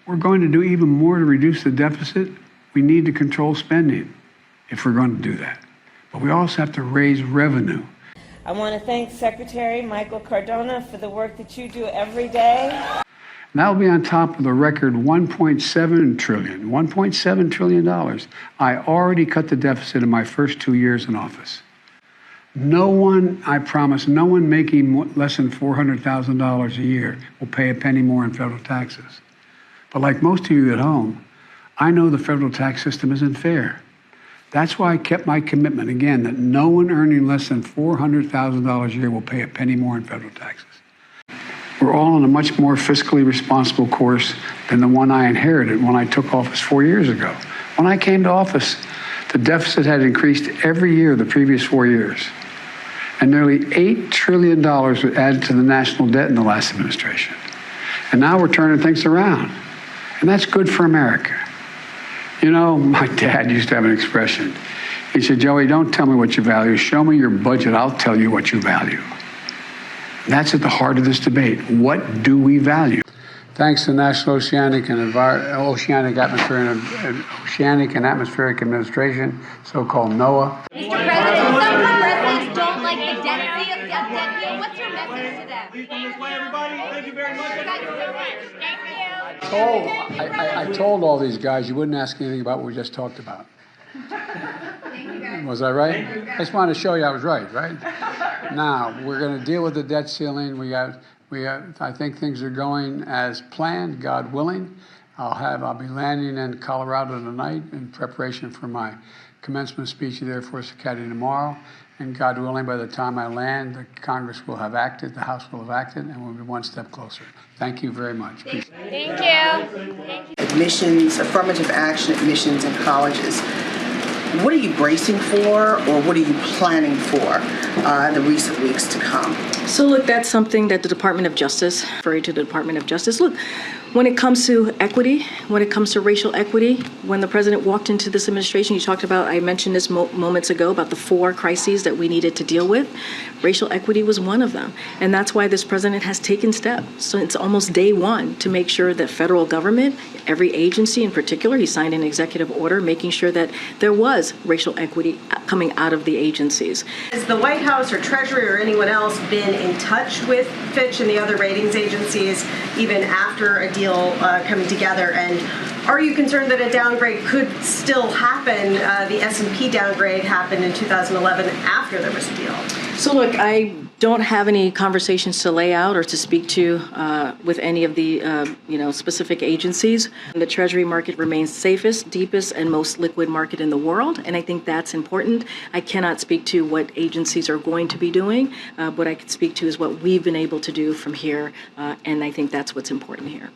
we're going to do even more to reduce the deficit. We need to control spending if we're going to do that. But we also have to raise revenue. I want to thank Secretary Michael Cardona for the work that you do every day. And that'll be on top of the record $1.7 trillion. I already cut the deficit in my first 2 years in office. No one, I promise, no one making less than $400,000 a year will pay a penny more in federal taxes. But like most of you at home, I know the federal tax system isn't fair. That's why I kept my commitment, again, that no one earning less than $400,000 a year will pay a penny more in federal taxes. We're all on a much more fiscally responsible course than the one I inherited when I took office 4 years ago. When I came to office, the deficit had increased every year the previous 4 years. And nearly $8 trillion was added to the national debt in the last administration. And now we're turning things around. And that's good for America. You know, my dad used to have an expression. He said, Joey, don't tell me what you value. Show me your budget. I'll tell you what you value. That's at the heart of this debate. What do we value? Thanks to National Oceanic and Atmospheric Administration, so-called NOAA. Mr. President, some presidents don't like the debt deal. What's your message to them? Please come this way, everybody. Thank you very much. I told all these guys you wouldn't ask anything about what we just talked about. Was I right? I just wanted to show you I was right? Now, we're going to deal with the debt ceiling. I think things are going as planned, God willing. I'll be landing in Colorado tonight in preparation for my commencement speech at the Air Force Academy tomorrow. And God willing, by the time I land, the Congress will have acted, the House will have acted, and we'll be one step closer. Thank you very much. Thank you. Admissions, affirmative action admissions in colleges. What are you bracing for, or what are you planning for in the recent weeks to come? So look, that's something that the Department of Justice, referring to the Department of Justice, look, when it comes to equity, when it comes to racial equity, when the president walked into this administration, he talked about, I mentioned this moments ago, about the 4 crises that we needed to deal with. Racial equity was one of them. And that's why this president has taken steps since almost day one to make sure that federal government, every agency in particular, he signed an executive order making sure that there was racial equity coming out of the agencies. Has the White House or Treasury or anyone else been in touch with Fitch and the other ratings agencies even after a deal coming together? And are you concerned that a downgrade could still happen? The S&P downgrade happened in 2011 after there was a deal. So look, I don't have any conversations to lay out or to speak to with any of the specific agencies. The Treasury market remains safest, deepest, and most liquid market in the world, and I think that's important. I cannot speak to what agencies are going to be doing. What I can speak to is what we've been able to do from here, and I think that's what's important here.